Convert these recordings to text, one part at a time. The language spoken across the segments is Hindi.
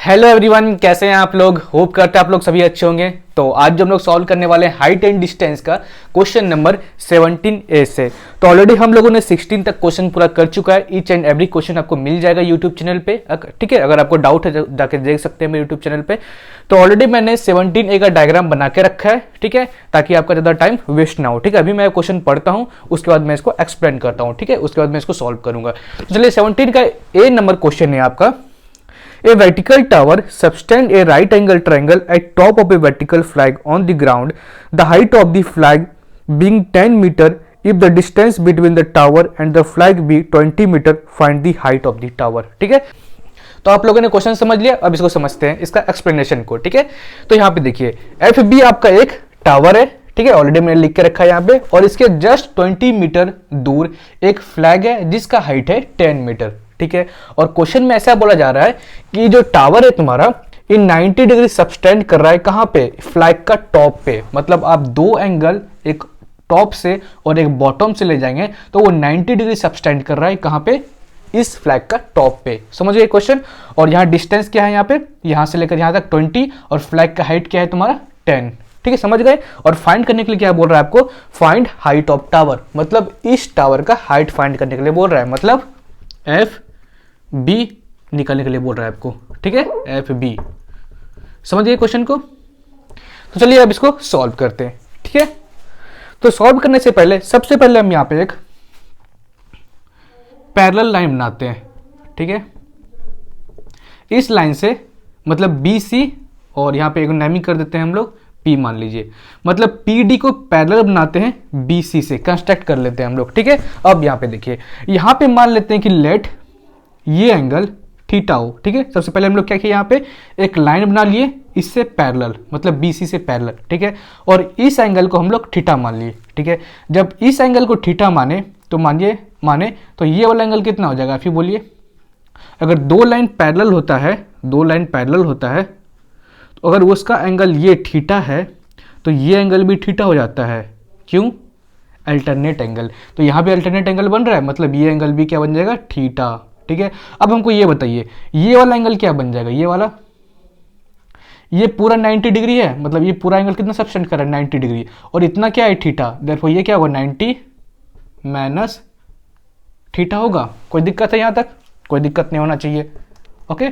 हेलो एवरीवन, कैसे हैं आप लोग। होप करते हैं आप लोग सभी अच्छे होंगे। तो आज जो हम लोग सॉल्व करने वाले हैं हाइट एंड डिस्टेंस का क्वेश्चन नंबर 17A से। तो ऑलरेडी हम लोगों ने 16 तक क्वेश्चन पूरा कर चुका है। ईच एंड एवरी क्वेश्चन आपको मिल जाएगा यूट्यूब चैनल पे, ठीक है। अगर आपको डाउट है जाके देख सकते हैं मेरे यूट्यूब चैनल पे। तो ऑलरेडी मैंने 17A का डायग्राम बना के रखा है, ठीक है, ताकि आपका ज़्यादा टाइम वेस्ट ना हो। ठीक है, अभी मैं क्वेश्चन पढ़ता हूँ, उसके बाद मैं इसको एक्सप्लेन करता हूँ, ठीक है, उसके बाद मैं इसको सॉल्व करूंगा। तो चलिए 17 का ए नंबर क्वेश्चन है आपका। A vertical tower subtends a right angle triangle at top of a vertical flag on the ground. The height of the flag being 10 meter. If the distance between the tower and the flag be 20 meter, find the height of the tower. ठीक है, तो आप लोगों ने क्वेश्चन समझ लिया। अब इसको समझते हैं, इसका एक्सप्लेनेशन को। ठीक है, तो यहाँ पे देखिए FB आपका एक टावर है, ठीक है, ऑलरेडी मैंने लिख के रखा है यहाँ पे, और इसके जस्ट 20 मीटर दूर एक फ्लैग है जिसका हाइट है 10 मीटर। ठीक है, और क्वेश्चन में ऐसा बोला जा रहा है कि जो टावर है तुम्हारा इन 90 डिग्री सबस्टेंड कर रहा है कहां पे, फ्लैग का टॉप पे। मतलब आप दो एंगल, एक टॉप से और एक बॉटम से ले जाएंगे तो वो 90 डिग्री सबस्टेंड कर रहा है कहां पे, इस फ्लैग का टॉप पे। समझ गए क्वेश्चन। और यहाँ डिस्टेंस क्या है, यहाँ पे यहां से लेकर यहां तक 20, और फ्लैग का हाइट क्या है तुम्हारा 10। ठीक है, समझ गए। और फाइंड करने के लिए क्या बोल रहा है आपको, फाइंड हाइट ऑफ टावर, मतलब इस टावर का हाइट फाइंड करने के लिए बोल रहा है, मतलब FB निकालने के लिए बोल रहा है आपको। ठीक है, FB। समझ गए क्वेश्चन को। तो चलिए अब इसको सॉल्व करते हैं। ठीक है, तो सॉल्व करने से पहले सबसे पहले हम यहां पे एक पैरेलल लाइन बनाते हैं। ठीक है, इस लाइन से मतलब BC, और यहां पे एक नामी कर देते हैं हम लोग P मान लीजिए, मतलब PD को पैरेलल बनाते हैं BC से, कंस्ट्रक्ट कर लेते हैं हम लोग। ठीक है, अब यहां पे देखिए, यहां पे मान लेते हैं कि लेट ये एंगल थीटा हो। ठीक है, सबसे पहले हम लोग क्या किए, यहाँ पे एक लाइन बना लिए इससे पैरेलल, मतलब BC से पैरेलल। ठीक है, और इस एंगल को हम लोग थीटा मान लिए। ठीक है, जब इस एंगल को थीटा माने तो माने तो ये वाला एंगल कितना हो जाएगा, फिर बोलिए। अगर दो लाइन पैरेलल होता है, तो अगर उसका एंगल ये थीटा है तो ये एंगल भी थीटा हो जाता है। क्यों, अल्टरनेट एंगल। तो यहाँ पे अल्टरनेट एंगल बन रहा है, मतलब ये एंगल भी क्या बन जाएगा, थीटा। ठीक है, अब हमको ये बताइए ये वाला एंगल क्या बन जाएगा, ये वाला, ये पूरा 90 डिग्री है, मतलब ये पूरा एंगल कितना सबटेंड कर रहा है 90 डिग्री, और इतना क्या है थीटा। देयरफॉर ये क्या होगा 90 माइनस थीटा होगा। कोई दिक्कत है, यहां तक कोई दिक्कत नहीं होना चाहिए। Okay,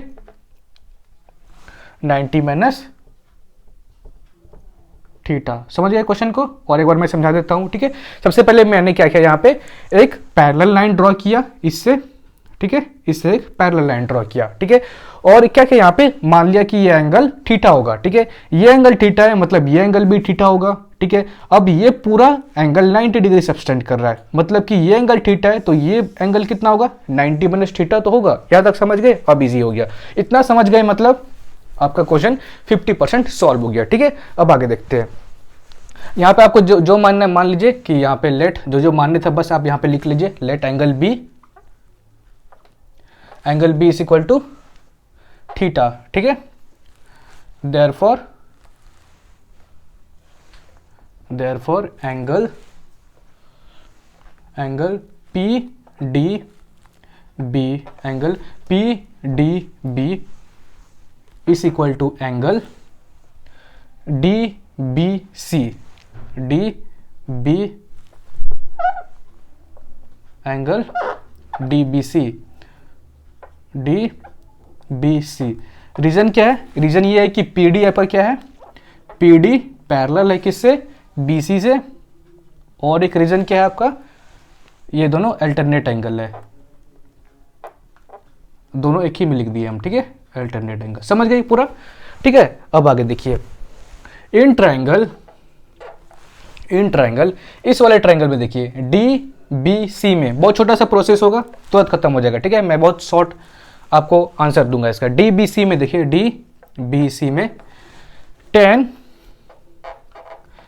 90 minus theta. समझ गए क्वेश्चन को। और एक बार मैं समझा देता हूं। ठीक है, सबसे पहले मैंने क्या किया, यहाँ पे एक पैरेलल लाइन ड्रॉ किया इससे। ठीक है, इससे एक पैरेलल लाइन ड्रॉ किया। ठीक है, और क्या किया, यहाँ पे मान लिया कि ये एंगल थीटा होगा। ठीक है, ये एंगल थीटा है, मतलब ये एंगल भी थीटा होगा। ठीक है, अब ये पूरा एंगल 90 डिग्री सबटेंड कर रहा है, मतलब कि ये एंगल थीटा है तो ये एंगल कितना होगा 90 माइनस थीटा तो होगा। यहां तक समझ गए। अब इजी हो गया, इतना समझ गए, मतलब आपका क्वेश्चन 50% सॉल्व हो गया। ठीक है, अब आगे देखते हैं। यहाँ पे आपको जो मानना है मान लीजिए कि यहाँ पे लेट जो मानने था बस आप यहाँ पे लिख लीजिए, let angle B is equal to theta. ठीक है, therefore angle PDB is equal to angle DBC। Angle DBC। Reason क्या है, रीजन ये है कि PD यहाँ पर क्या है, PD पैरेलल है किससे, BC से, और एक रीजन क्या है आपका, ये दोनों अल्टरनेट एंगल है, दोनों एक ही में लिख दिए हम। ठीक है, अल्टरनेट एंगल। समझ गए पूरा। ठीक है, अब आगे देखिए, इन ट्रायंगल इस वाले ट्रायंगल में देखिए DBC में बहुत छोटा सा प्रोसेस होगा, तुरंत खत्म हो जाएगा। ठीक है, मैं बहुत शॉर्ट आपको आंसर दूंगा इसका। DBC में देखिए, DBC में tan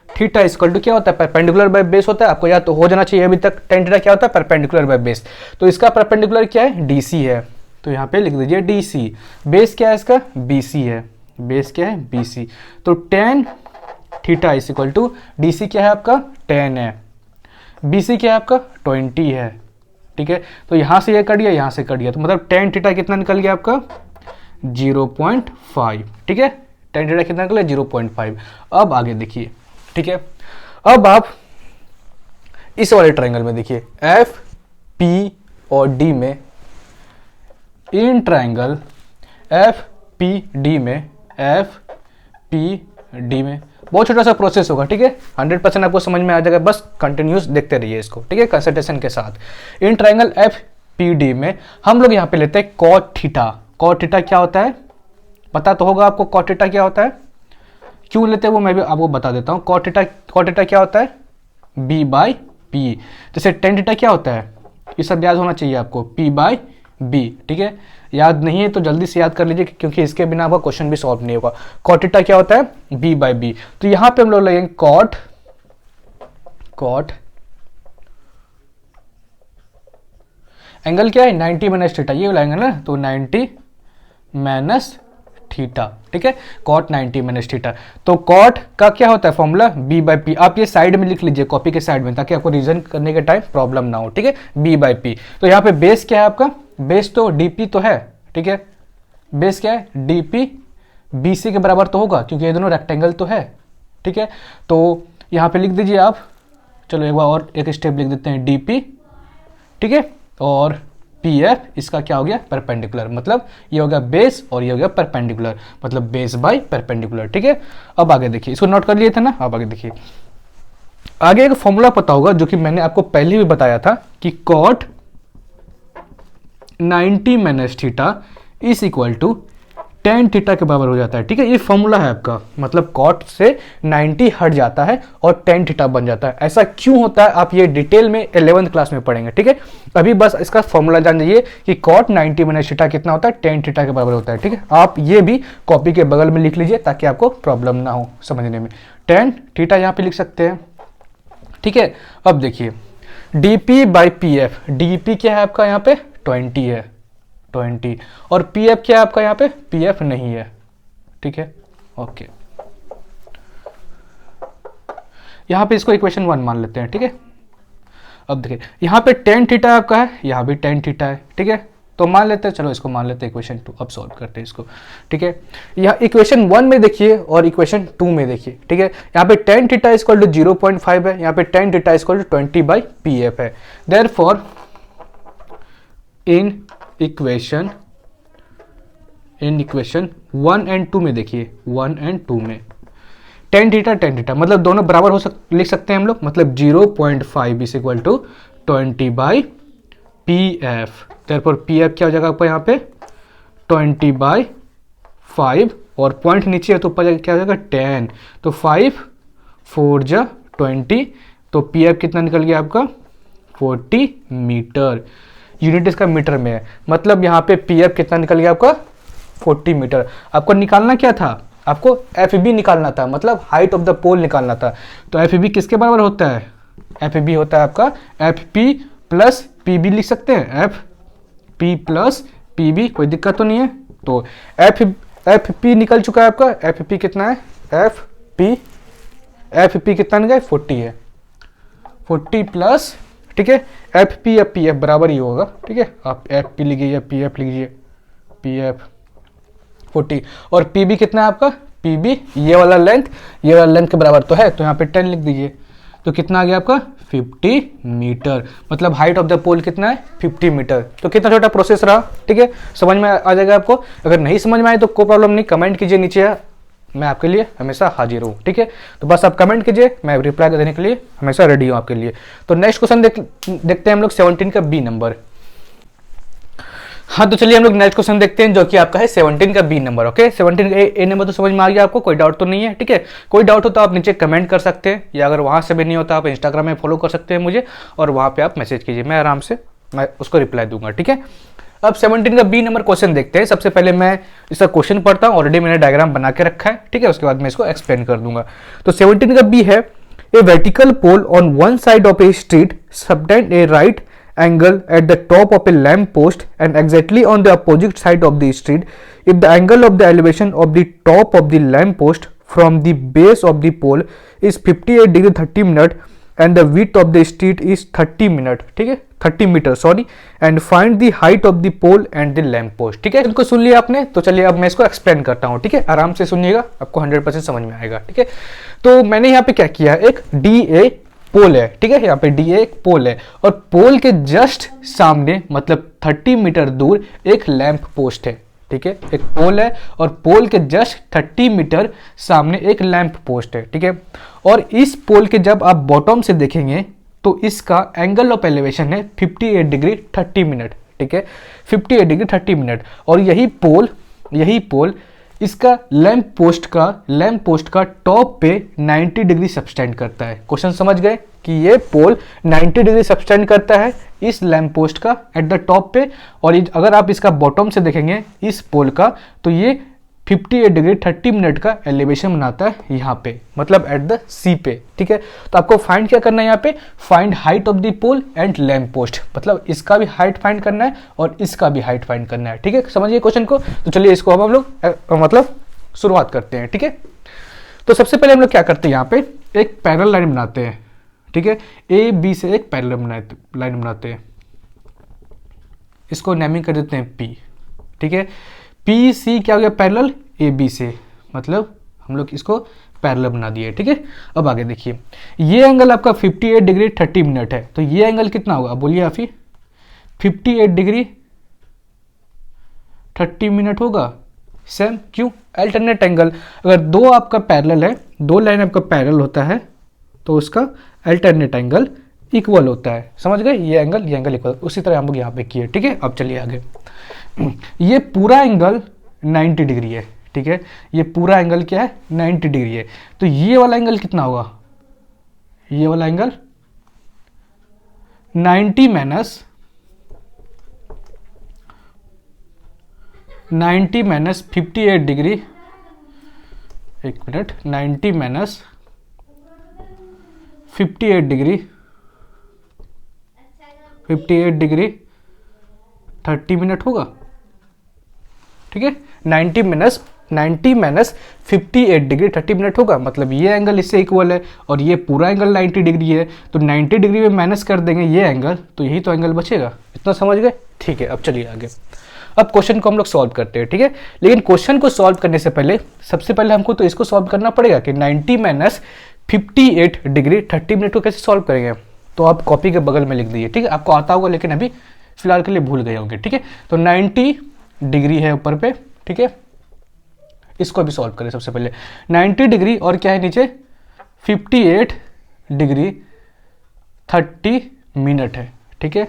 थीटा इक्वल टू क्या होता है, परपेंडिकुलर बाय बेस होता है। आपको याद तो हो जाना चाहिए अभी तक, tan थीटा क्या होता है, परपेंडिकुलर बाय बेस। तो इसका परपेंडिकुलर क्या है, DC है, तो यहाँ पे लिख दीजिए DC। बेस क्या है इसका, BC है, बेस क्या है BC। तो tan theta is equal to DC क्या है आपका 10 है, BC क्या है आपका 20 है। ठीक है, तो यहां से ये कट गया, यहां से कट गया, तो मतलब tan थीटा कितना निकल गया आपका 0.5, ठीक है। tan थीटा कितना निकला 0.5। अब आगे देखिए, ठीक है। अब आप इस वाले ट्रायंगल में देखिए, एफ पी और डी में, in triangle F P D में, एफ पी डी में बहुत छोटा सा प्रोसेस होगा, ठीक है। 100% आपको समझ में आ जाएगा, बस कंटिन्यूस देखते रहिए इसको, ठीक है, कंसंट्रेशन के साथ। In triangle F P D में हम लोग यहाँ पे लेते हैं कॉट थीटा। कॉट थीटा क्या होता है पता तो होगा आपको, कॉट थीटा क्या होता है, क्यों लेते हैं वो मैं भी आपको बता देता हूँ। कॉट थीटा क्या होता है, बी बाई पी। जैसे टेन थीटा क्या होता है, ये सब याद होना चाहिए आपको, पी बाई बी, ठीक है। याद नहीं है तो जल्दी से याद कर लीजिए, क्योंकि इसके बिना आपका क्वेश्चन भी सॉल्व नहीं होगा। कॉट थीटा क्या होता है, बी बाई बी। तो यहां पे हम लोग लगेंगे कॉट एंगल क्या है 90 माइनस थीटा, ये वाला एंगल ना, तो 90 माइनस थीटा, ठीक है, कॉट 90 माइनस थीटा। तो कॉट का क्या होता है फॉर्मूला, बी बाई पी। आप ये साइड में लिख लीजिए, कॉपी के साइड में, ताकि आपको रीजन करने के टाइम प्रॉब्लम ना हो, ठीक है, बी बाई पी। तो यहाँ पे बेस क्या है आपका, बेस तो डीपी तो है, ठीक है, बेस क्या है डीपी, बीसी के बराबर तो होगा, क्योंकि ये दोनों रेक्टेंगल तो है, ठीक है। तो यहाँ पे लिख दीजिए आप, चलो एक बार और एक स्टेप लिख देते हैं, डीपी, ठीक है, और पी एफ इसका क्या हो गया परपेंडिकुलर, मतलब ये हो गया बेस और ये हो गया परपेंडिकुलर, मतलब बेस बाय परपेंडिकुलर, ठीक है। अब आगे देखिए, इसको नोट कर लिए थे ना। अब आगे देखिए, आगे एक फॉर्मूला पता होगा जो कि मैंने आपको पहले भी बताया था कि cot 90 minus theta is equal to tan theta के बराबर हो जाता है, ठीक है। ये फॉर्मूला है आपका, मतलब कॉट से 90 हट जाता है और tan थीटा बन जाता है। ऐसा क्यों होता है आप ये डिटेल में 11th क्लास में पढ़ेंगे, ठीक है। अभी बस इसका फॉर्मूला जान जाइए कि कॉट 90 माइनस थीटा कितना होता है, tan थीटा के बराबर होता है, ठीक है। आप ये भी कॉपी के बगल में लिख लीजिए ताकि आपको प्रॉब्लम ना हो समझने में। tan थीटा यहाँ पे लिख सकते हैं, ठीक है। अब देखिए dp by P F, dp क्या है आपका यहाँ पे 20 है, 20, और पी एफ क्या है आपका यहाँ पे, पी एफ नहीं है, ठीक है, ओके। यहाँ पे इसको इक्वेशन 1 मान लेते हैं, ठीक है। अब देखिए यहाँ पे tan थीटा आपका है, यहाँ भी tan थीटा है, ठीक है, तो मान लेते हैं, चलो इसको मान लेते हैं इक्वेशन 2। अब सॉल्व करते हैं इसको, ठीक है। यहाँ इक्वेशन 1 में देखिए और इक्वेशन 2 में देखिए, ठीक है। यहाँ पे tan थीटा इक्वल टू 0.5 है, यहाँ पे tan theta equal to 20 by P F है। देयरफॉर इन इक्वेशन 1 एंड 2 में देखिए, 1 एंड 2 में tan थीटा मतलब दोनों बराबर लिख सकते हैं हम लोग, मतलब 0.5 is equal to 20 by P F. Therefore P F क्या हो जाएगा आपको यहाँ पे 20 बाई 5, और पॉइंट नीचे है तो ऊपर क्या हो जाएगा 10, तो 5 4 जा 20, तो पी एफ कितना निकल गया आपका 40 मीटर। यूनिट इसका मीटर में है, मतलब यहाँ पे पी एफ कितना निकल गया आपका 40 मीटर। आपको निकालना क्या था, आपको एफ बी निकालना था, मतलब हाइट ऑफ द पोल निकालना था। तो एफ बी किसके बराबर होता है, एफ बी होता है आपका F P plus P B, लिख सकते हैं F P plus P B, कोई दिक्कत तो नहीं है। तो एफ पी निकल चुका है आपका, एफ पी कितना है, एफ पी कितना निकला 40 है, 40 प्लस, ठीक है, एफ पी या पी एफ बराबर ही होगा, ठीक है। आप एफ पी लिखिए या पी एफ लिखिए, पी एफ 40, और पी बी कितना है आपका, पी बी ये वाला लेंथ के बराबर तो है, तो यहाँ पे 10 लिख दीजिए। तो कितना आ गया आपका 50 मीटर, मतलब हाइट ऑफ द पोल कितना है 50 मीटर। तो कितना छोटा प्रोसेस रहा, ठीक है, समझ में आ जाएगा आपको। अगर नहीं समझ में आए तो कोई प्रॉब्लम नहीं, कमेंट कीजिए नीचे, मैं आपके लिए हमेशा हाजिर हूँ, ठीक है। तो बस आप कमेंट कीजिए, मैं रिप्लाई देने के लिए हमेशा रेडी हूँ आपके लिए। तो नेक्स्ट क्वेश्चन देखते हैं हम लोग 17 का बी नंबर। हाँ तो चलिए हम लोग नेक्स्ट क्वेश्चन देखते हैं जो कि आपका है 17 का बी नंबर। ओके 17 का ए नंबर तो समझ में आ गया आपको, कोई डाउट तो नहीं है, ठीक है। कोई डाउट हो तो आप नीचे कमेंट कर सकते हैं, या अगर वहां से भी नहीं होता आप इंस्टाग्राम में फॉलो कर सकते हैं मुझे, और वहां पे आप मैसेज कीजिए, मैं आराम से मैं उसको रिप्लाई दूंगा, ठीक है। अब 17 का बी नंबर क्वेश्चन देखते हैं। सबसे पहले मैं इसका क्वेश्चन पढ़ता हूँ, ऑलरेडी मैंने डायग्राम बना के रखा है, ठीक है, उसके बाद मैं इसको एक्सप्लेन कर दूंगा। तो 17 का बी है, a vertical pole on one side of a street subtends a right angle at the top of a lamp post and exactly on the opposite side of the street if the angle of the elevation of the top of the lamp post from the base of the pole is 58 degree 30 minute and the width of the street is 30 minute, ठीक है 30 metre sorry, and find the height of the pole and the lamp post, ठीक है। इनको सुन लिया आपने, तो चलिए अब मैं इसको एक्सप्लेन करता हूँ, ठीक है, आराम से सुनिएगा, आपको 100% समझ में आएगा, ठीक है। तो मैंने यहाँ पे क्या किया, एक DA पोल है, ठीक है, यहाँ पे DA एक पोल है और पोल के जस्ट सामने मतलब 30 मीटर दूर एक लैंप पोस्ट है, ठीक है, एक पोल है और पोल के जस्ट 30 मीटर सामने एक लैंप पोस्ट है, ठीक है। और इस पोल के जब आप बॉटम से देखेंगे तो इसका एंगल ऑफ एलिवेशन है 58 डिग्री 30 मिनट, ठीक है, 58 डिग्री 30 मिनट। और यही पोल इसका लैंप पोस्ट का टॉप पे 90 डिग्री सबस्टेंड करता है। क्वेश्चन समझ गए कि ये पोल 90 डिग्री सबस्टेंड करता है इस लैंप पोस्ट का एट द टॉप पे, और अगर आप इसका बॉटम से देखेंगे इस पोल का तो ये 58 डिग्री 30 मिनट का एलिवेशन बनाता है यहाँ पे, मतलब एट द सी पे, ठीक है। तो आपको फाइंड क्या करना है यहाँ पे, find height of the pole and lamp post, मतलब इसका भी हाइट फाइंड करना है और इसका भी हाइट फाइंड करना है, ठीक है, समझिए क्वेश्चन को। तो चलिए इसको अब हम लोग मतलब शुरुआत करते हैं, ठीक है। तो सबसे पहले हम लोग क्या करते हैं, यहाँ पे एक पैरेलल लाइन बनाते हैं, ठीक है, AB से एक पैरेलल लाइन बनाते हैं, इसको नेमिंग कर देते हैं P, ठीक है। PC क्या हो गया, पैरेलल AB से, मतलब हम लोग इसको पैरेलल बना दिए, ठीक है। अब आगे देखिए, ये एंगल आपका 58 डिग्री 30 मिनट है, तो ये एंगल कितना होगा, बोलिए आप ही, 58 डिग्री 30 मिनट होगा, सेम, क्यों, अल्टरनेट एंगल। अगर दो आपका पैरेलल है, दो लाइन आपका पैरेलल होता है तो उसका अल्टरनेट एंगल इक्वल होता है, समझ गए, ये एंगल इक्वल, उसी तरह हम लोग यहाँ पे किए, ठीक है। अब चलिए आगे, ये पूरा एंगल 90 डिग्री है, ठीक है, ये पूरा एंगल क्या है, 90 डिग्री है, तो ये वाला एंगल कितना होगा, ये वाला एंगल 90 माइनस 58 डिग्री, एक मिनट, 90 माइनस 58 डिग्री 30 मिनट होगा, ठीक है। 90 माइनस 58 डिग्री 30 मिनट होगा, मतलब ये एंगल इससे इक्वल है और ये पूरा एंगल 90 डिग्री है, तो 90 डिग्री में माइनस कर देंगे ये एंगल, तो यही तो एंगल बचेगा, इतना समझ गए, ठीक है। अब चलिए आगे, अब क्वेश्चन को हम लोग सॉल्व करते हैं, ठीक है। लेकिन क्वेश्चन को सॉल्व करने से पहले सबसे पहले हमको तो इसको सॉल्व करना पड़ेगा कि 90 माइनस 58 डिग्री 30 मिनट को कैसे सॉल्व करेंगे, तो आप कॉपी के बगल में लिख दीजिए, ठीक है, आपको आता होगा लेकिन अभी फिलहाल के लिए भूल गए होंगे, ठीक है। तो 90 डिग्री है ऊपर पे, ठीक है, इसको भी सॉल्व करें सबसे पहले, 90 डिग्री और क्या है नीचे 58 डिग्री 30 मिनट है, ठीक है,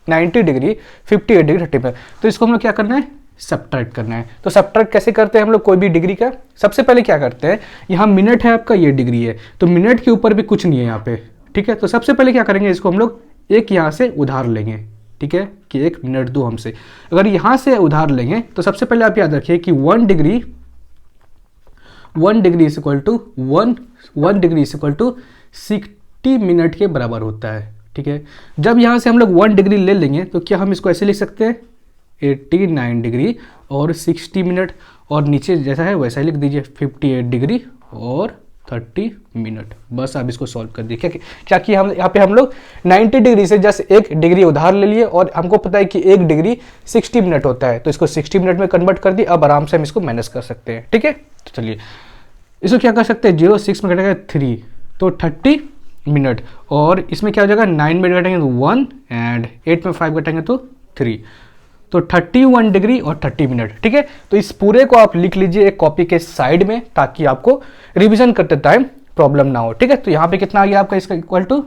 90 डिग्री 58 डिग्री 30 मिनट, तो इसको हम लोग क्या करना है, सब्ट्रैक्ट करना है। तो सब्ट्रैक्ट कैसे करते हैं हम लोग कोई भी डिग्री का, सबसे पहले क्या करते हैं, यहाँ मिनट है आपका, ये डिग्री है, तो मिनट के ऊपर भी कुछ नहीं है यहाँ पे, ठीक है। तो सबसे पहले क्या करेंगे, इसको हम लोग एक यहाँ से उधार लेंगे, ठीक है, कि 1 मिनट दो हमसे। अगर यहाँ से उधार लेंगे तो सबसे पहले आप याद रखिए कि 1 degree is equal to 60 minute के बराबर होता है, ठीक है। जब यहाँ से हम लोग 1 डिग्री ले लेंगे तो क्या हम इसको ऐसे लिख सकते हैं 89 डिग्री और 60 मिनट, और नीचे जैसा है वैसा ही लिख दीजिए 58 डिग्री और 30 मिनट, बस आप इसको सॉल्व कर दीजिए। क्या कि हम यहाँ पे हम लोग 90 डिग्री से जस्ट 1 डिग्री उधार ले लिए और हमको पता है कि 1 डिग्री 60 मिनट होता है, तो इसको 60 मिनट में कन्वर्ट कर दिए। अब आराम से हम इसको माइनस कर सकते हैं, ठीक है। तो चलिए इसको क्या कर सकते हैं, 0 6 में कटेगा 3, तो 30 मिनट, और इसमें क्या हो जाएगा 9 में कटेंगे तो 1 एंड 8 में 5 कटेंगे तो 3, तो 31 डिग्री और 30 मिनट, ठीक है। तो इस पूरे को आप लिख लीजिए एक कॉपी के साइड में, ताकि आपको रिवीजन करते टाइम प्रॉब्लम ना हो, ठीक है। तो यहाँ पे कितना आ गया आपका, इसका इक्वल टू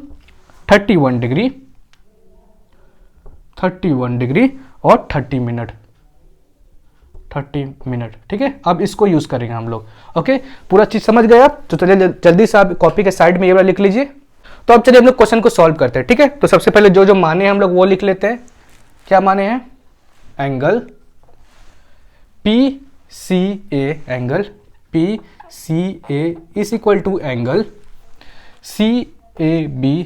31 डिग्री और 30 मिनट, ठीक है। अब इसको यूज करेंगे हम लोग, ओके, पूरा चीज समझ गए आप। तो चलिए जल्दी से आप कॉपी के साइड में ये वाला लिख लीजिए। तो अब चलिए हम लोग क्वेश्चन को सॉल्व करते हैं, ठीक है। तो सबसे पहले जो माने हम लोग वो लिख लेते हैं। क्या माने हैं, angle PCA is equal to angle CAB।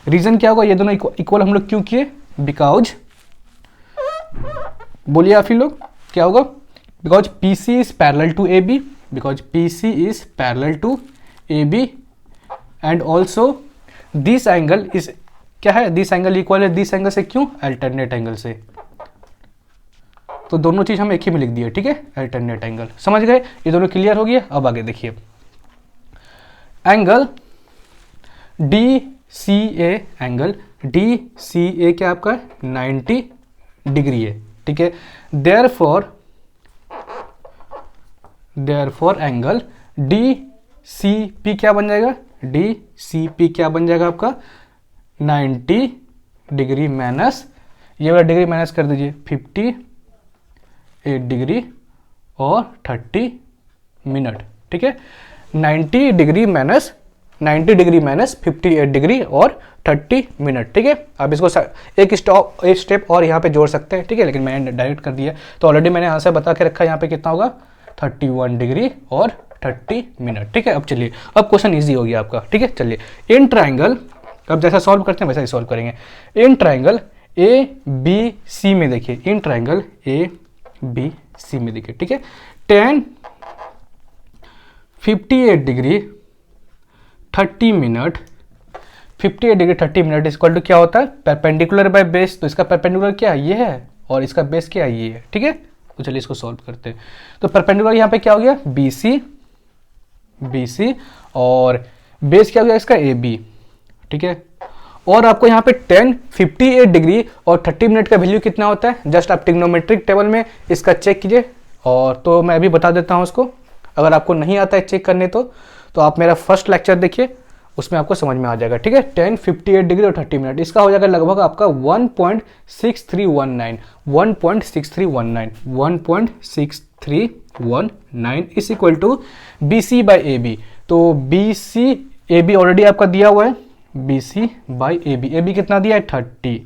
Reason क्या होगा, ये दोनों इक्वल हम लोग क्यों किए, बिकॉज, बोलिए आप ही लोग क्या होगा, because PC is parallel to AB, A B and also this angle is क्या है, दिस एंगल इक्वल है दिस एंगल से, क्यों, अल्टरनेट एंगल से। तो दोनों चीज हम एक ही में लिख दिए, ठीक है, अल्टरनेट एंगल। समझ गए, ये दोनों क्लियर हो गया। अब आगे देखिए, angle D C A, angle D C A क्या आपका 90 डिग्री है, ठीक है। Therefore angle D C P क्या बन जाएगा, डी सी पी क्या बन जाएगा आपका 90 डिग्री माइनस, ये वाला डिग्री माइनस कर दीजिए, 58 डिग्री और 30 मिनट, ठीक है। 90 डिग्री माइनस 58 डिग्री और 30 मिनट, ठीक है। आप इसको एक स्टेप और यहाँ पे जोड़ सकते हैं, ठीक है, लेकिन मैंने डायरेक्ट कर दिया। तो ऑलरेडी मैंने आंसर बता के रखा है, यहाँ पे कितना होगा 31 डिग्री और 30 मिनट, ठीक है। अब चलिए, अब क्वेश्चन इजी हो गया आपका, ठीक है। चलिए, इन ट्राइंगल, अब जैसा सॉल्व करते हैं वैसा ही सॉल्व करेंगे। इन ट्राइंगल ए बी सी में देखिए, in triangle A B C में देखिए, ठीक है। tan 58 degree 30 minute, 58 degree 30 minute equal to क्या होता है, परपेंडिकुलर बाय बेस। तो इसका परपेंडिकुलर क्या है, ये है, और इसका बेस क्या है, ये है, ठीक है। तो चलिए इसको सॉल्व करते हैं। तो परपेंडिकुलर यहाँ पे क्या हो गया, BC और बेस क्या हो गया इसका AB, ठीक है। और आपको यहाँ पे 10 58 डिग्री और 30 मिनट का वैल्यू कितना होता है, जस्ट आप ट्रिग्नोमेट्रिक टेबल में इसका चेक कीजिए। और तो मैं अभी बता देता हूँ उसको, अगर आपको नहीं आता है चेक करने तो आप मेरा फर्स्ट लेक्चर देखिए, उसमें आपको समझ में आ जाएगा, ठीक है। 10 58 डिग्री और 30 मिनट, इसका हो जाएगा लगभग आपका 1.6319 is equal to BC by AB। तो BC AB ऑलरेडी आपका दिया हुआ है, BC बाई AB कितना दिया है 30।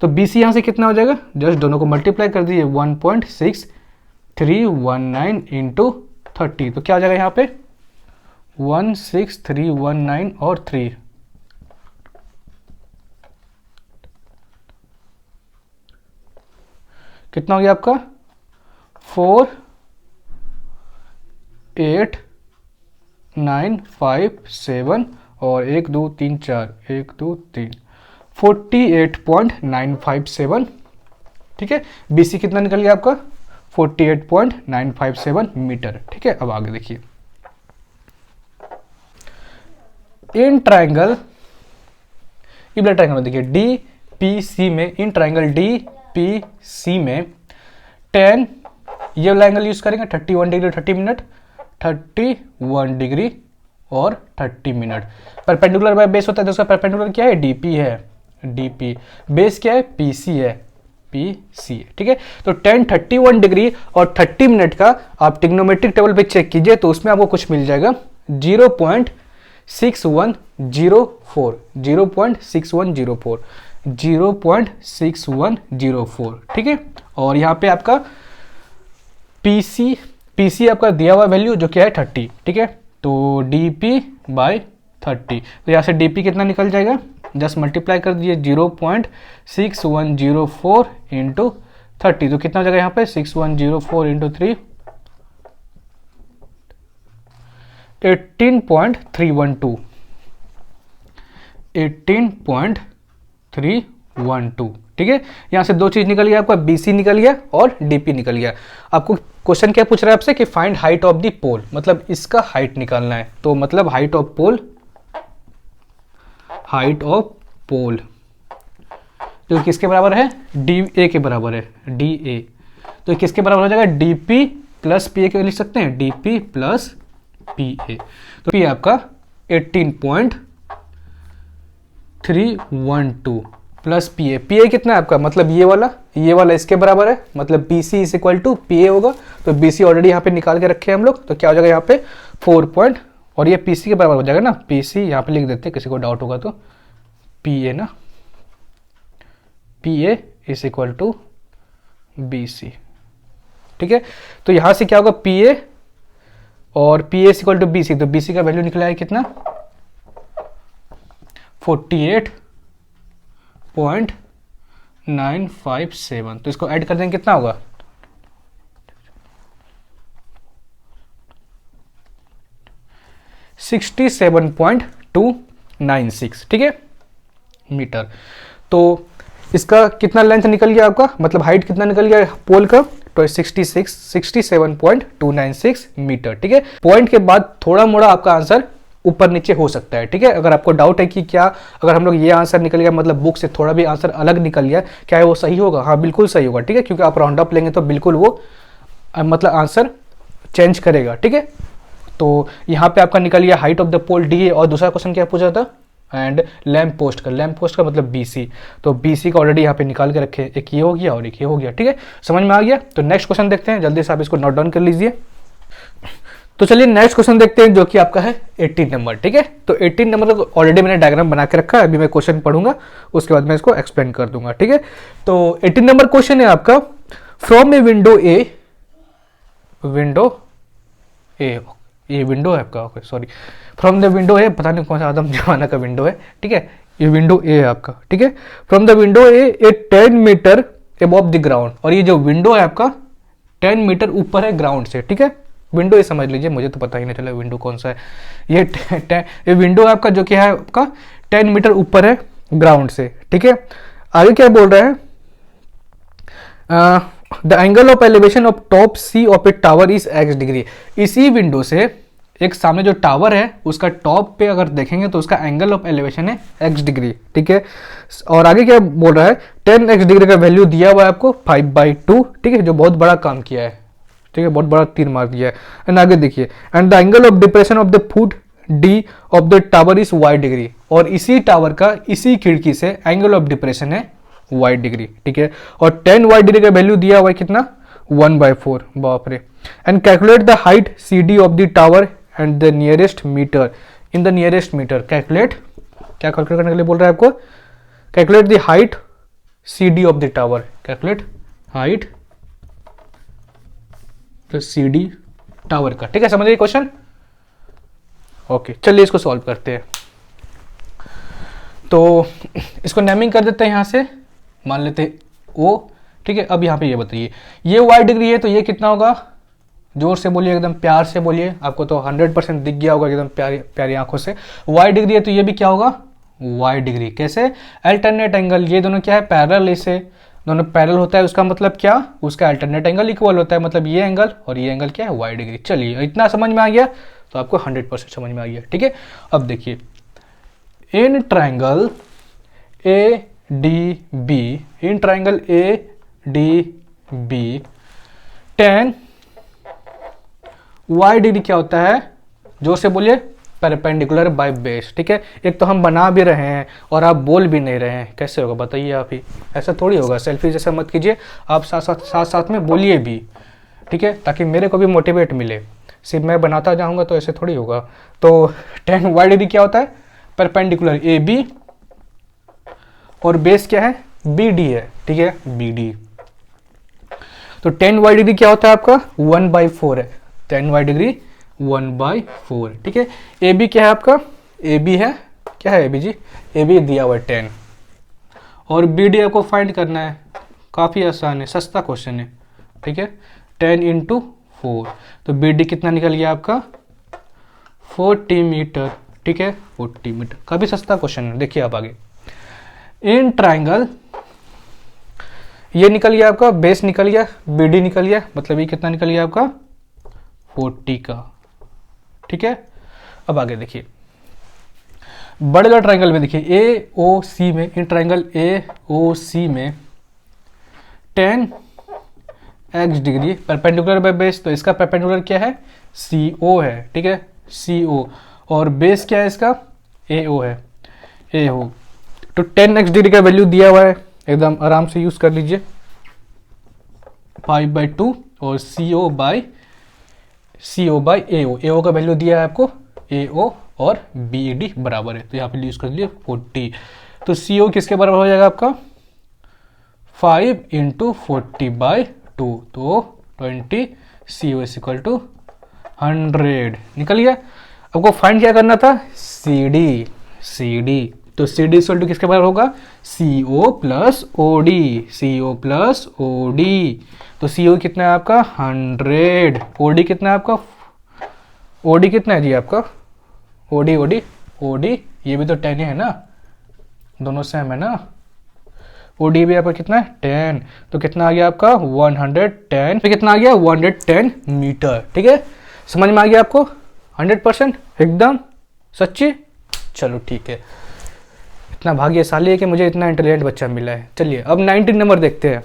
तो BC यहाँ से कितना हो जाएगा, जस्ट दोनों को मल्टीप्लाई कर दीजिए, 1.6319 इंटू 30। तो क्या हो जाएगा यहाँ पे 16319 और 3, कितना हो गया आपका 48957 और 1 2 3 4 1 2 3 48.957, ठीक है। BC कितना निकल गया आपका 48.957 मीटर, ठीक है। अब आगे देखिए, इन ट्राइंगल, इबला ट्राइंगल में देखिए DPC में, इन ट्राइंगल DPC में 10, ये वाला एंगल यूज करेंगे 31 डिग्री 30 मिनट, 31 डिग्री और 30 मिनट। परपेंडिकुलर बाय बेस होता है, तो उसका परपेंडिकुलर क्या है DP है, DP, बेस क्या है PC है, PC, ठीक है। तो 10 31 डिग्री और 30 मिनट का आप ट्रिग्नोमेट्रिक टेबल पे चेक कीजिए, तो उसमें आपको कुछ मिल जाएगा 0.6104, ठीक है। और यहाँ पे आपका PC आपका दिया हुआ वैल्यू जो क्या है 30, ठीक है। तो DP बाई 30, तो यहाँ से DP कितना निकल जाएगा, जस्ट मल्टीप्लाई कर दीजिए 0.6104 इंटू 30। तो कितना हो जाएगा यहाँ पे 6104 इंटू 3, 18.312, 18.312, ठीक है। यहां से दो चीज निकल गया आपका, BC निकल गया और DP निकल गया। आपको क्वेश्चन क्या पूछ रहा है आपसे कि फाइंड हाइट ऑफ द पोल, मतलब इसका हाइट निकालना है। तो मतलब हाइट ऑफ पोल जो किसके बराबर है, DA के बराबर है, DA। तो किसके बराबर हो जाएगा, DP प्लस PA के लिख सकते हैं, DP प्लस PA। तो P आपका 18.312 प्लस PA कितना है आपका, मतलब ये वाला इसके बराबर है, मतलब BC is equal to PA होगा। तो BC ऑलरेडी यहाँ पे निकाल के रखे हैं हम लोग, तो क्या हो जाएगा यहाँ पे 4 और ये PC के बराबर हो जाएगा ना, PC यहाँ पे लिख देते हैं, किसी को डाउट होगा तो PA ना, PA is equal to BC, ठीक है। तो यहाँ से क्या होगा PA और PA is equal to BC, तो BC का वैल्यू निकला है कितना 48.957। तो इसको ऐड कर देंगे कितना होगा, 67.296, ठीक है, मीटर। तो इसका कितना लेंथ निकल गया आपका, मतलब हाइट कितना निकल गया पोल का, तो 67.296 मीटर, ठीक है। पॉइंट के बाद थोड़ा मोड़ा आपका आंसर ऊपर नीचे हो सकता है, ठीक है। अगर आपको डाउट है कि क्या अगर हम लोग ये आंसर निकल गया मतलब बुक से थोड़ा भी आंसर अलग निकल गया, क्या है वो सही होगा, हाँ बिल्कुल सही होगा, ठीक है, क्योंकि आप राउंड अप लेंगे तो बिल्कुल वो मतलब आंसर चेंज करेगा, ठीक है। तो यहाँ पे आपका निकल गया height of the pole D, और दूसरा क्वेश्चन क्या पूछा था, एंड लैम्प पोस्ट का मतलब बीसी, तो बीसी का ऑलरेडी यहाँ पे निकाल के रखे, एक ये हो गया और एक ये हो गया, ठीक है, समझ में आ गया। तो नेक्स्ट क्वेश्चन देखते हैं, जल्दी से आप इसको नोट डाउन कर लीजिए। तो चलिए नेक्स्ट क्वेश्चन देखते हैं, जो कि आपका है 18 नंबर, ठीक है। तो 18 नंबर ऑलरेडी मैंने डायग्राम बना के रखा है, अभी मैं क्वेश्चन पढ़ूंगा, उसके बाद मैं इसको एक्सप्लेन कर दूंगा, ठीक है। तो 18 नंबर क्वेश्चन है आपका, फ्रॉम ए विंडो ये विंडो है आपका, okay sorry, from the window है, पता नहीं कौन सा आदम जमाना का विंडो है, ठीक है, ये विंडो ए है आपका, ठीक है। From the window A 10 metre above the ground, और ये जो विंडो है आपका 10 मीटर ऊपर है ग्राउंड से, ठीक है। विंडो ये समझ लीजिए, मुझे तो पता ही नहीं चला विंडो कौन सा है, ये विंडो है आपका जो कि है आपका 10 मीटर ऊपर है ग्राउंड से, ठीक है। आगे क्या बोल रहा है, the angle of elevation of top C of a tower is x degree. इसी विंडो से एक सामने जो टावर है उसका टॉप पे अगर देखेंगे तो उसका एंगल ऑफ एलिवेशन है x डिग्री, ठीक है। और आगे क्या बोल रहा है, 10x डिग्री का वैल्यू दिया हुआ है आपको 5/2, ठीक है, जो बहुत बड़ा काम किया है, ठीक है, बहुत बड़ा तीर मार दिया है। एंड आगे देखिए, and the angle of depression of the foot D of the tower is y degree, और इसी टावर का इसी खिड़की से एंगल ऑफ डिप्रेशन है y डिग्री, ठीक है। और 10y डिग्री का वैल्यू दिया हुआ है कितना, 1/4, बाप रे। And calculate the height C D of the tower and the nearest metre in the nearest metre. Calculate करने के लिए बोल रहा है आपको, calculate the height C D of the tower, calculate height C D tower का, ठीक है, समझिए क्वेश्चन, ओके। चलिए इसको सॉल्व करते हैं। तो इसको नेमिंग कर देते हैं, यहां से मान लेते हैं ओ, ठीक है। अब यहाँ पे ये बताइए, ये y डिग्री है तो ये कितना होगा, जोर से बोलिए, एकदम प्यार से बोलिए, आपको तो 100% दिख गया होगा एकदम प्यारी आंखों से। y डिग्री है तो ये भी क्या होगा, y डिग्री। कैसे, अल्टरनेट एंगल, ये दोनों क्या है, पैरेलल, इसे दोनों पैरेलल होता है, उसका मतलब क्या, उसका अल्टरनेट एंगल इक्वल होता है, मतलब ये एंगल और ये एंगल क्या है, y डिग्री। चलिए इतना समझ में आ गया तो आपको 100% समझ में आ गया, ठीक है। अब देखिए, in triangle A D B, in triangle A D B 10 y degree क्या होता है, जोर से बोलिए, परपेंडिकुलर बाय बेस, ठीक है। एक तो हम बना भी रहे हैं और आप बोल भी नहीं रहे हैं, कैसे होगा बताइए आप ही, ऐसा थोड़ी होगा, सेल्फी जैसा मत कीजिए, आप साथ में बोलिए भी, ठीक है, ताकि मेरे को भी मोटिवेट मिले, सिर्फ मैं बनाता जाऊंगा तो ऐसे थोड़ी होगा। तो 10 y डिग्री क्या होता है, परपेंडिकुलर ए बी, और बेस क्या है, बी डी है, ठीक है, बी डी। तो 10 y डिग्री क्या होता है आपका, 1/4 है, 10 y डिग्री 1/4, ठीक है। ए बी क्या है आपका, ए बी है, क्या है A B ji, A B दिया हुआ है 10, और बी डी आपको फाइंड करना है, काफ़ी आसान है, सस्ता क्वेश्चन है, ठीक है। 10 × 4, तो बी डी कितना निकल गया आपका, 40 मीटर, ठीक है, 40 मीटर, काफ़ी सस्ता क्वेश्चन है। देखिए आप आगे, इन ट्राइंगल, ये निकल गया आपका, बेस निकल गया, बी डी निकल गया, मतलब ये कितना निकल गया आपका, 40 का, ठीक है। अब आगे देखिए, बड़े वाले ट्राइंगल में देखिए, ए ओ सी में, इन ट्राइंगल ए ओ सी में 10 x degree perpendicular by base, तो इसका परपेंडिकुलर क्या है, सी ओ है, ठीक है, सी ओ, और बेस क्या है इसका, ए ओ है, ए ओ। तो 10x डिग्री का वैल्यू दिया हुआ है, एकदम आराम से यूज कर लीजिए, 5/2, और सी ओ बाई ए ओ का वैल्यू दिया है आपको, ए ओ और बी डी बराबर है, तो यहाँ पे यूज कर लीजिए 40। तो सी ओ किसके बराबर हो जाएगा आपका, 5 × 40/2, तो 20, सी ओ इज इक्वल टू 100, निकल गया। आपको फाइंड क्या करना था, सी डी, तो सी डी इक्वल टू किसके बराबर होगा, सी ओ प्लस ओ डी, सी ओ प्लस ओ डी। तो सी ओ कितना है आपका, 100, ओ डी कितना है आपका, ओ डी कितना है जी आपका, ओडी ओडी ओडी, ये भी तो 10 है ना, दोनों सेम है ना। ओडी भी यहाँ पर कितना है 10, तो कितना आ गया आपका 110, तो कितना आ गया 110 मीटर। ठीक है, समझ में आ गया आपको 100% एकदम सच्ची। चलो ठीक है, इतना भाग्यशाली है कि मुझे इतना इंटेलिजेंट बच्चा मिला है। चलिए अब 19 नंबर देखते हैं।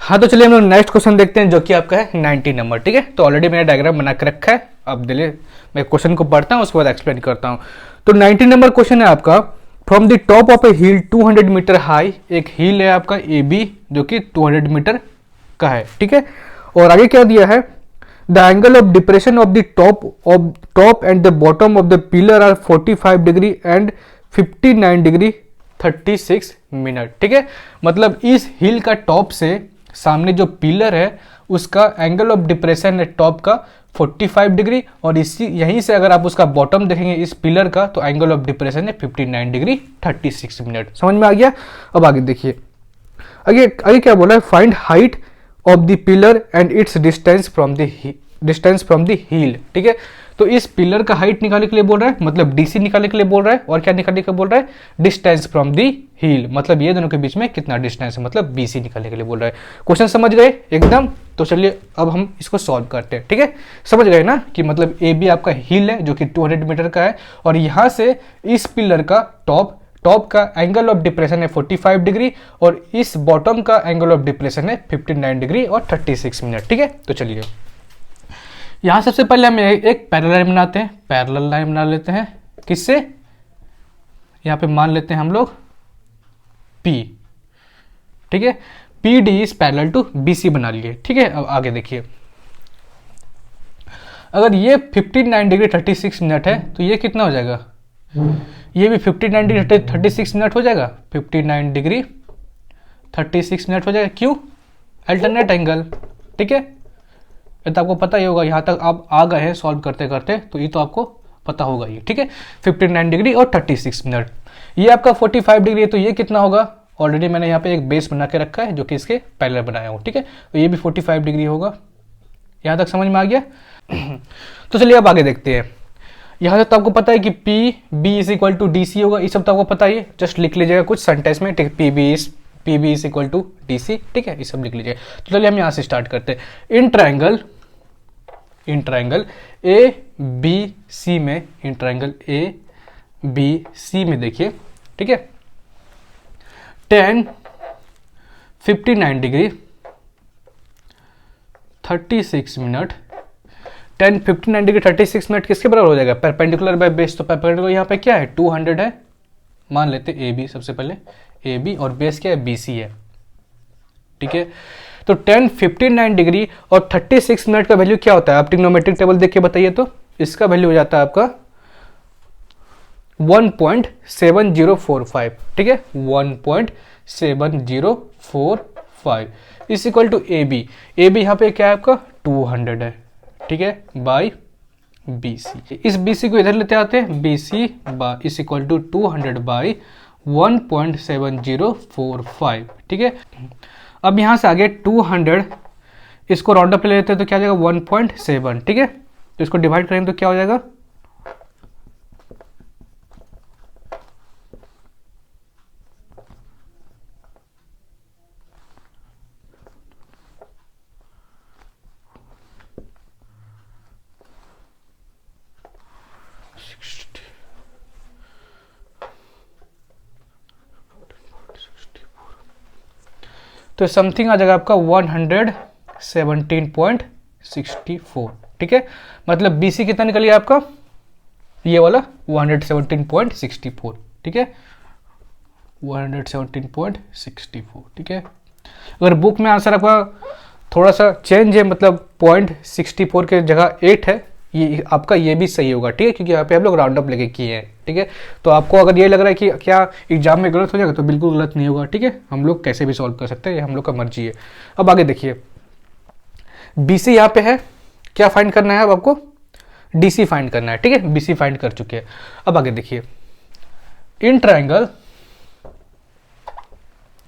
हाँ तो चलिए हम लोग नेक्स्ट क्वेश्चन देखते हैं जो कि आपका है 19 नंबर। ठीक है, तो ऑलरेडी मैंने डायग्राम बना के रखा है, अब दिले मैं क्वेश्चन को पढ़ता हूँ उसके बाद एक्सप्लेन करता हूँ। तो 19 नंबर क्वेश्चन है आपका, from the top of a hill 200 metre high, एक हिल है आपका ए बी जो कि 200 मीटर का है। ठीक है, और आगे क्या दिया है, the angle of depression of the top and the bottom of the pillar are 45 degree and 59 degree 36 minute. ठीक है, मतलब इस हिल का टॉप से सामने जो पिलर है उसका एंगल ऑफ डिप्रेशन है टॉप का 45 डिग्री, और इसी यहीं से अगर आप उसका बॉटम देखेंगे इस पिलर का तो एंगल ऑफ डिप्रेशन है 59 डिग्री 36 मिनट। समझ में आ गया। अब आगे देखिए, आगे क्या बोला है, find height of the pillar and its distance from the hill. ठीक है, तो इस पिलर का हाइट निकालने के लिए बोल रहा है, मतलब डीसी निकालने के लिए बोल रहा है, और क्या निकालने के लिए बोल रहा है, डिस्टेंस फ्रॉम दी हील, मतलब ये दोनों के बीच में कितना डिस्टेंस है, मतलब बीसी निकालने के लिए बोल रहा है। क्वेश्चन समझ गए एकदम। तो चलिए अब हम इसको सॉल्व करते हैं। ठीक है, समझ गए ना कि मतलब ए बी आपका हील है जो कि 200 मीटर का है, और यहां से इस पिलर का टॉप का एंगल ऑफ डिप्रेशन है 45 डिग्री, और इस बॉटम का एंगल ऑफ डिप्रेशन है 59 डिग्री और 36 मिनट। ठीक है, तो चलिए यहां सबसे पहले हम एक पैरेलल लाइन बनाते हैं, पैरेलल लाइन बना लेते हैं। किससे, यहां पे मान लेते हैं हम लोग P। ठीक है, P D is parallel to BC बना लिए। ठीक है, अब आगे देखिए, अगर ये 59 डिग्री 36 मिनट है तो ये कितना हो जाएगा, ये भी 59 डिग्री 36 मिनट हो जाएगा, 59 डिग्री 36 मिनट हो जाएगा। क्यों, अल्टरनेट एंगल। ठीक है, ये तो आपको पता ही होगा, यहाँ तक आप आ गए हैं सॉल्व करते करते, तो ये तो आपको पता होगा ये। ठीक है, 59 डिग्री और 36 मिनट, ये आपका 45 डिग्री है, तो ये कितना होगा, ऑलरेडी मैंने यहाँ पे एक बेस बना के रखा है जो कि इसके पैरेलल बनाया हूँ। ठीक है, तो ये भी 45 डिग्री होगा। यहाँ तक समझ में आ गया। तो चलिए अब आगे देखते हैं। यहाँ तक तो आपको पता है कि P B is equal to D C होगा, ये सब तो आपको पता ही है, जस्ट लिख लीजिएगा कुछ सेंटेंस में। ठीक है, P B is equal to D C. ठीक है, ये सब लिख लीजिए। तो चलिए हम यहाँ से स्टार्ट करते हैं। In triangle A B C में, in triangle A B C में देखिए, ठीक है, 10 59 डिग्री 36 मिनट, 10 59 डिग्री 36 मिनट किसके बराबर हो जाएगा, परपेंडिकुलर बाय बेस। तो परपेंडिकुलर यहाँ पे क्या है 200 है, मान लेते ए बी, सबसे पहले ए बी, और बेस क्या है BC है। ठीक है, तो 10 59 डिग्री और 36 मिनट का वैल्यू क्या होता है, आप ट्रिग्नोमेट्रिक टेबल देख के बताइए। तो इसका वैल्यू हो जाता है आपका 1.7045। ठीक है, 1.7045 is equal to A B यहाँ पे क्या है आपका 200 है। ठीक है, बाई BC। इस BC को इधर लेते आते हैं, BC is equal to 200 by 1.7045। ठीक है, अब यहां से आगे 200 इसको राउंड अप ले लेते हैं तो क्या हो जाएगा 1.7। ठीक है, तो इसको डिवाइड करेंगे तो क्या हो जाएगा, तो समथिंग आ जाएगा आपका 117.64। ठीक है, मतलब BC कितना निकल गया आपका, ये वाला 117.64। ठीक है, 117.64। ठीक है, अगर बुक में आंसर आपका थोड़ा सा चेंज है, मतलब 0.64 के जगह 8 है, ये आपका ये भी सही होगा। ठीक है, क्योंकि यहाँ पे हम लोग राउंड अप लेके किए हैं। ठीक है, तो आपको अगर ये लग रहा है कि क्या एग्जाम में गलत हो जाएगा, तो बिल्कुल गलत नहीं होगा। ठीक है, हम लोग कैसे भी सॉल्व कर सकते हैं, ये हम लोग का मर्जी है। अब आगे देखिए, BC यहाँ पे है, क्या फाइंड करना है अब आपको, DC फाइंड करना है। ठीक है, BC फाइंड कर चुके हैं। अब आगे देखिए, इन ट्रायंगल,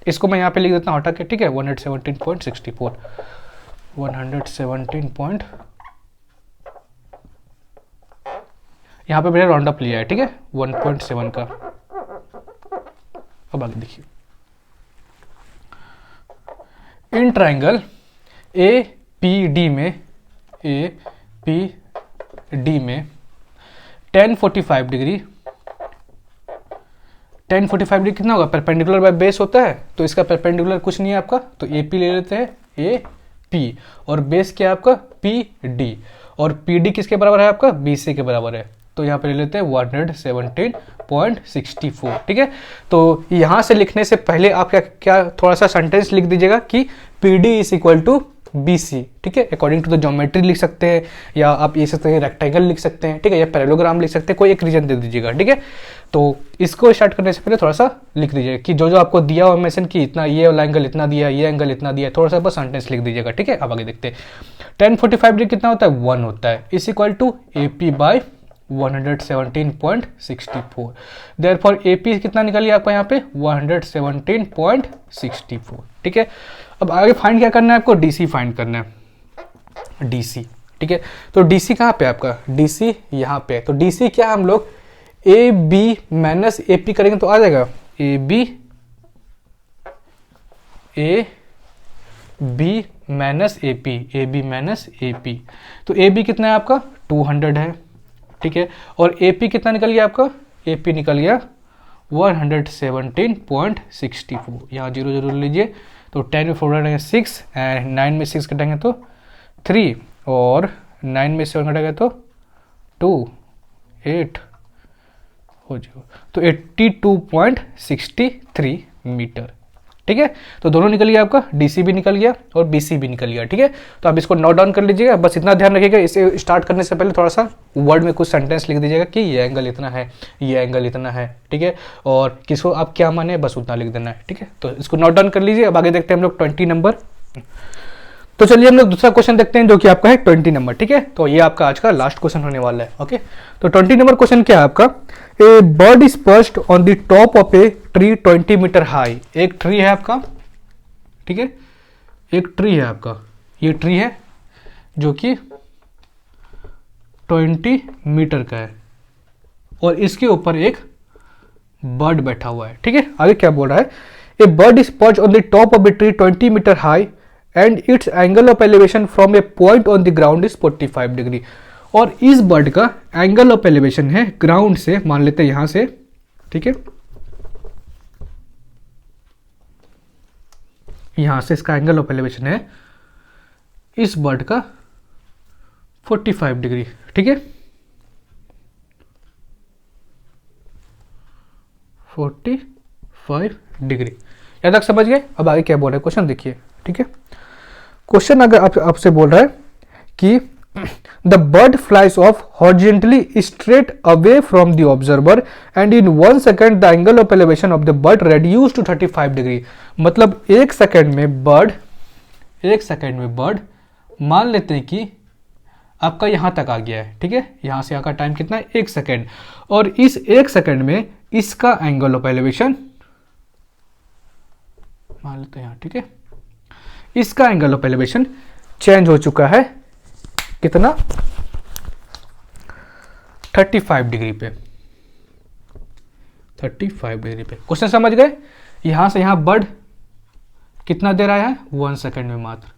इसको मैं यहाँ पे लिख देता हूँ हटा के। ठीक है, 117.64 117. यहाँ पे मैंने राउंड अप लिया है, ठीक है, 1.7 का। अब आगे देखिए, in triangle A P D में tan 45 डिग्री, tan 45 डिग्री कितना होगा, परपेंडिकुलर बाय बेस होता है, तो इसका परपेंडिकुलर कुछ नहीं है आपका, तो ए पी ले लेते हैं, ए पी, और बेस क्या है आपका पी डी, और पी डी किसके बराबर है आपका बी सी के बराबर है, तो यहाँ पे ले लेते हैं 117.64, ठीक है। तो यहाँ से लिखने से पहले आप क्या थोड़ा सा सेंटेंस लिख दीजिएगा कि P D is equal to B C, ठीक है, अकॉर्डिंग टू द ज्योमेट्री लिख सकते हैं, या आप ये सकते हैं रेक्टेंगल लिख सकते हैं, ठीक है, या पैरेललोग्राम लिख सकते हैं, कोई एक रीजन दे दीजिएगा, ठीक है। तो इसको स्टार्ट करने से पहले थोड़ा सा लिख दीजिएगा कि जो जो आपको दिया हुआ मेंशन की इतना, ये वाला एंगल इतना दिया, ये एंगल इतना दिया, थोड़ा सा बस सेंटेंस लिख दीजिएगा, ठीक है। अब आगे देखते हैं, tan 45 डिग्री कितना होता है 1 होता है, is equal to A P by 117.64, therefore AP कितना निकल गया आपका यहाँ पे 117.64, ठीक है। अब आगे फाइंड क्या करना है आपको, DC फाइंड करना है, DC, ठीक है। तो DC कहाँ पे आपका, DC यहाँ पे, तो DC क्या हम लोग AB माइनस AP करेंगे तो आ जाएगा AB माइनस AP, तो AB कितना है आपका 200 है, ठीक है, और AP कितना निकल गया आपका, AP निकल गया 117.64, यहाँ 0 0 लीजिए, तो 10 में 4 कटेंगे 6, एंड 9 में 6 कटेंगे तो 3, और 9 में 7 कटेंगे तो 2, 8 हो जाएगा, तो 82.63 मीटर, ठीक है। तो दोनों निकल गया आपका, DC भी निकल गया और BC भी निकल गया, ठीक है। तो आप इसको नोट डाउन कर लीजिएगा, बस इतना ध्यान रखिएगा, इसे स्टार्ट करने से पहले थोड़ा सा वर्ड में कुछ सेंटेंस लिख दीजिएगा कि ये एंगल इतना है, ये एंगल इतना है, ठीक है, और किसको आप क्या माने बस उतना लिख देना है, ठीक है। तो इसको नोट डाउन कर लीजिए। अब आगे देखते हैं हम लोग 20 नंबर। तो चलिए हम लोग दूसरा क्वेश्चन देखते हैं जो कि आपका है 20 नंबर, ठीक है। तो ये आपका आज का लास्ट क्वेश्चन होने वाला है, ओके। तो 20 नंबर क्वेश्चन क्या है आपका, a bird is perched on the top of a tree 20 metre high, एक ट्री है आपका, ठीक है, एक ट्री है आपका, ये ट्री है जो कि 20 मीटर का है, और इसके ऊपर एक बर्ड बैठा हुआ है, ठीक है। आगे क्या बोल रहा है, a bird is perched on the top of a tree 20 metre high and its angle of elevation from a point on the ground is 45 degree, और इस बर्ड का एंगल ऑफ एलिवेशन है ग्राउंड से, मान लेते हैं यहां से, ठीक है, यहां से इसका एंगल ऑफ एलिवेशन है इस बर्ड का 45 डिग्री, ठीक है, 45 डिग्री, यहां तक समझ गए। अब आगे क्या बोल रहा है क्वेश्चन देखिए, ठीक है। क्वेश्चन अगर आपसे बोल रहा है कि the bird flies off horizontally straight away from the observer and in 1 second the angle of elevation of the bird reduce to 35 degree, मतलब एक सेकेंड में बर्ड मान लेते हैं कि आपका यहां तक आ गया है, ठीक है, यहां से आकर टाइम कितना है 1 सेकेंड, और इस 1 सेकेंड में इसका एंगल ऑफ एलिवेशन मान लेते हैं यहां, ठीक है, इसका एंगल ऑफ एलिवेशन चेंज हो चुका है कितना 35 डिग्री पे, 35 डिग्री पे। क्वेश्चन समझ गए, यहां से यहां बर्ड कितना दे रहा है 1 सेकेंड में मात्र।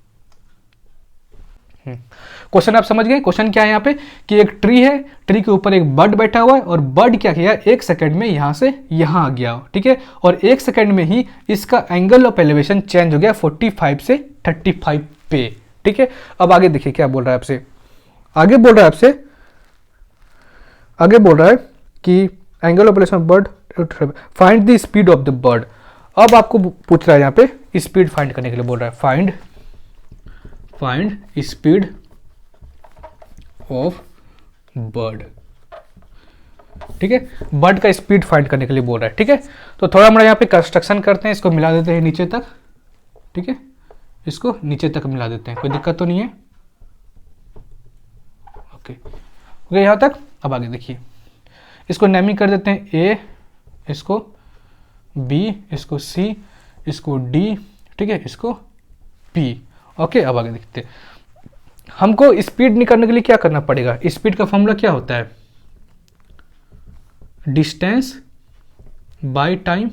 क्वेश्चन आप समझ गए, क्वेश्चन क्या है यहाँ पे कि एक ट्री है, ट्री के ऊपर एक बर्ड बैठा हुआ है, और बर्ड क्या किया 1 सेकेंड में यहां से यहां आ गया, ठीक है, और 1 सेकेंड में ही इसका एंगल ऑफ एलिवेशन चेंज हो गया 45 से 35 पे, ठीक है। अब आगे देखिए क्या बोल रहा है आपसे, आगे बोल रहा है कि angle of elevation of bird, find the speed of the bird. अब आपको पूछ रहा है यहाँ पे स्पीड फाइंड करने के लिए बोल रहा है, फाइंड स्पीड ऑफ बर्ड, ठीक है, बर्ड का स्पीड फाइंड करने के लिए बोल रहा है, ठीक है। तो थोड़ा हम यहाँ पे कंस्ट्रक्शन करते हैं, इसको मिला देते हैं नीचे तक, ठीक है, इसको नीचे तक मिला देते हैं, कोई दिक्कत तो नहीं है, ओके यहां तक। अब आगे देखिए, इसको नेमिंग कर देते हैं ए, इसको बी, इसको सी, इसको डी, ठीक है, इसको पी, ओके। अब आगे देखते हैं, हमको स्पीड निकालने के लिए क्या करना पड़ेगा, स्पीड का फॉर्मूला क्या होता है, distance by time,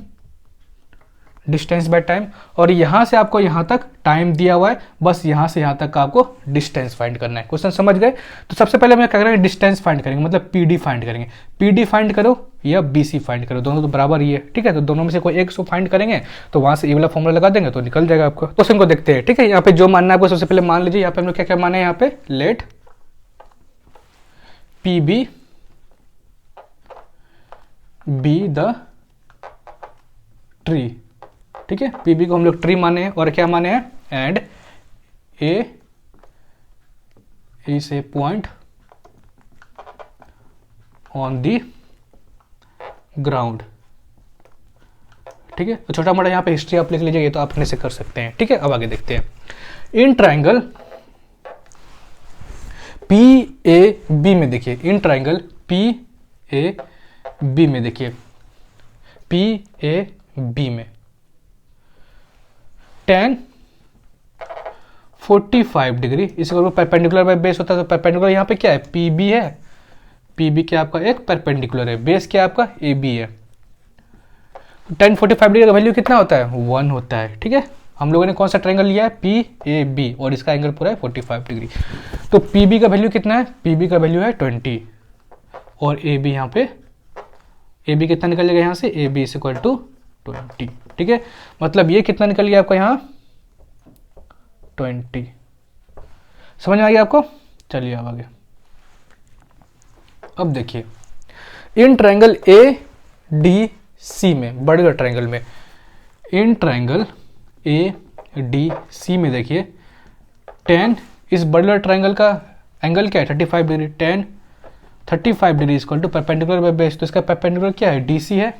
distance by time, और यहाँ से आपको यहाँ तक टाइम दिया हुआ है, बस यहाँ से यहाँ तक का आपको डिस्टेंस फाइंड करना है। क्वेश्चन समझ गए? तो सबसे पहले हम क्या करेंगे, डिस्टेंस फाइंड करेंगे, मतलब पीडी फाइंड करेंगे। पीडी फाइंड करो या बीसी फाइंड करो, दोनों तो बराबर ही है, ठीक है। तो दोनों में से कोई एक सो फाइंड करेंगे तो वहाँ से ये वाला फॉर्मूला लगा देंगे तो निकल जाएगा आपको। क्वेश्चन को देखते हैं, ठीक है। यहाँ पे जो मानना है आपको सबसे पहले मान लीजिए, यहाँ पे हम लोग क्या क्या माने हैं, यहाँ पे let P B be the tree, ठीक है। पीबी को हम लोग ट्री माने हैं, और क्या माने हैं, and A is a point on the ground, ठीक है। तो छोटा मोटा यहाँ पे हिस्ट्री आप लिख लीजिए, ये तो आप अपने से कर सकते हैं, ठीक है। अब आगे देखते हैं। In triangle P A B में देखिए, in triangle P A B में देखिए, पी ए बी में tan 45 डिग्री इसको परपेंडिकुलर बाय बेस होता है। तो परपेंडिकुलर यहाँ पे क्या है, पी बी है, पी बी क्या आपका एक परपेंडिकुलर है, बेस क्या आपका ए बी है। tan 45 डिग्री का वैल्यू कितना होता है, 1 होता है, ठीक है। हम लोगों ने कौन सा ट्रायंगल लिया है, पी ए बी, और इसका एंगल पूरा है 45 डिग्री। तो पी बी का वैल्यू कितना है, पी बी का वैल्यू है 20, और ए बी यहाँ पे, ए बी कितना निकल जाएगा यहाँ से, A B is equal to 20, ठीक है। मतलब ये कितना निकल गया आपका यहाँ 20, समझ में आ गया आपको। चलिए अब आगे, अब देखिए in triangle A D C में, बड़े ट्रायंगल में, in triangle A D C में देखिए tan, इस बड़े ट्रायंगल का एंगल क्या है 35 degree, tan 35 degree equal to perpendicular by base, तो इसका परपेंडिकुलर क्या है, डी सी है,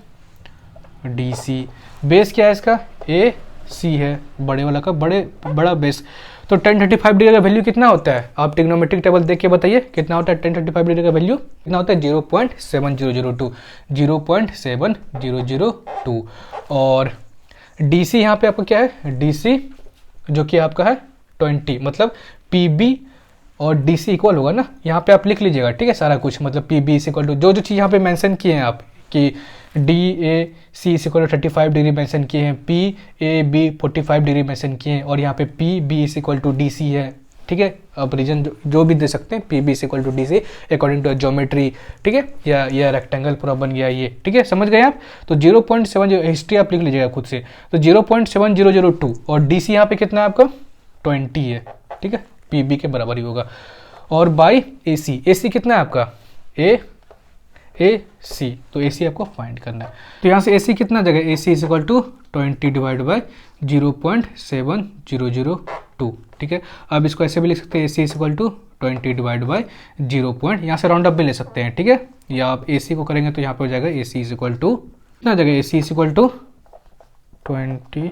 डी सी, बेस क्या है इसका, ए सी है, बड़े वाला का बड़ा बेस। तो tan 35 डिग्री का वैल्यू कितना होता है, आप ट्रिग्नोमेट्रिक टेबल देख के बताइए कितना होता है tan 35 डिग्री का वैल्यू, कितना होता है 0.7002, 0.7002। और DC यहाँ पे आपका क्या है, DC जो कि आपका है 20, मतलब PB और DC इक्वल होगा ना, यहाँ पे आप लिख लीजिएगा, ठीक है, सारा कुछ, मतलब PB इज इक्वल टू जो चीज़ यहाँ पे मेंशन किए हैं आप, कि DAC is equal to 35 degree mention किए हैं, PAB 45 डिग्री मेंशन किए हैं, और यहाँ पे PB is equal to DC है, ठीक है। आप रीजन जो भी दे सकते हैं, PB is equal to DC according to geometry, ठीक है, या रेक्टेंगल पूरा बन गया ये, ठीक है, समझ गए आप। तो 0.70, हिस्ट्री आप लिख लीजिएगा खुद से, तो 0.7002, और DC यहाँ पे कितना है आपका 20 है, ठीक है, PB के बराबर ही होगा। और बाई AC कितना है आपका AC, तो AC आपको फाइंड करना है। तो यहाँ से AC कितना जगह, AC is equal to 20 divide by 0.7002, ठीक है। अब इसको ऐसे भी लिख सकते हैं, AC is equal to 20 divide by 0. यहाँ से राउंड अप भी ले सकते हैं, ठीक है, या आप AC को करेंगे तो यहाँ पे हो जाएगा AC इज इक्वल टू कितना जगह, AC इज इक्वल टू 20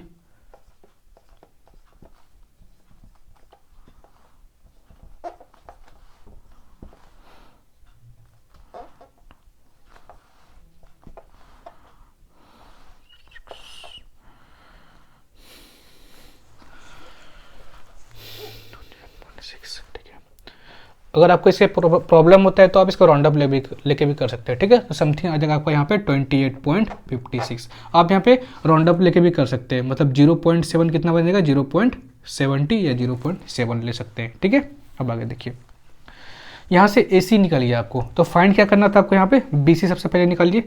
अगर आपको इससे प्रॉब्लम होता है तो आप इसको राउंड अप लेके भी कर सकते हैं, ठीक है। तो समथिंग आ जाएगा आपको यहाँ पे 28.56, आप यहाँ पे राउंड अप लेके भी कर सकते हैं, मतलब 0.7 कितना बनेगा, 0.70 या 0.7 ले सकते हैं, ठीक है। अब आगे देखिए, यहाँ से AC निकल गया आपको, तो फाइंड क्या करना था आपको, यहाँ पे BC सबसे पहले निकालिए,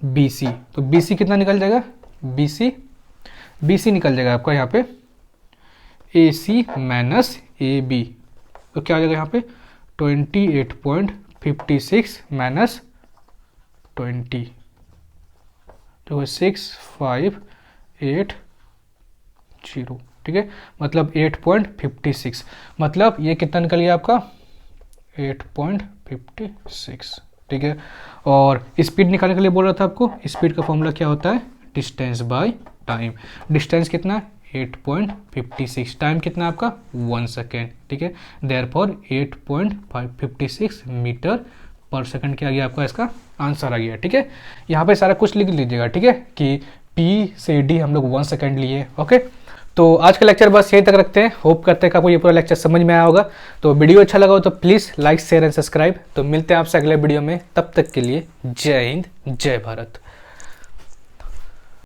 BC, तो BC कितना निकल जाएगा, BC निकल जाएगा आपका यहाँ पे AC माइनस AB, तो क्या आ जाएगा यहाँ पे 28.56 माइनस 20, तो 6580, ठीक है, मतलब 8.56, मतलब ये कितना निकल गया आपका 8.56, ठीक है। और स्पीड निकालने के लिए बोल रहा था आपको, स्पीड का फॉर्मूला क्या होता है, डिस्टेंस बाय टाइम, डिस्टेंस कितना है 8.56, टाइम कितना आपका 1 सेकेंड, ठीक है, देयरफॉर 8.56 मीटर पर सेकंड क्या आ गया आपका, इसका आंसर आ गया, ठीक है। यहाँ पे सारा कुछ लिख लीजिएगा, ठीक है, कि P से D हम लोग 1 सेकेंड लिए, ओके। तो आज का लेक्चर बस यहीं तक रखते हैं। होप करते हैं कि आपको ये पूरा लेक्चर समझ में आया होगा। तो वीडियो अच्छा लगा हो तो please like share and subscribe. तो मिलते हैं आपसे अगले वीडियो में, तब तक के लिए जय हिंद जय भारत।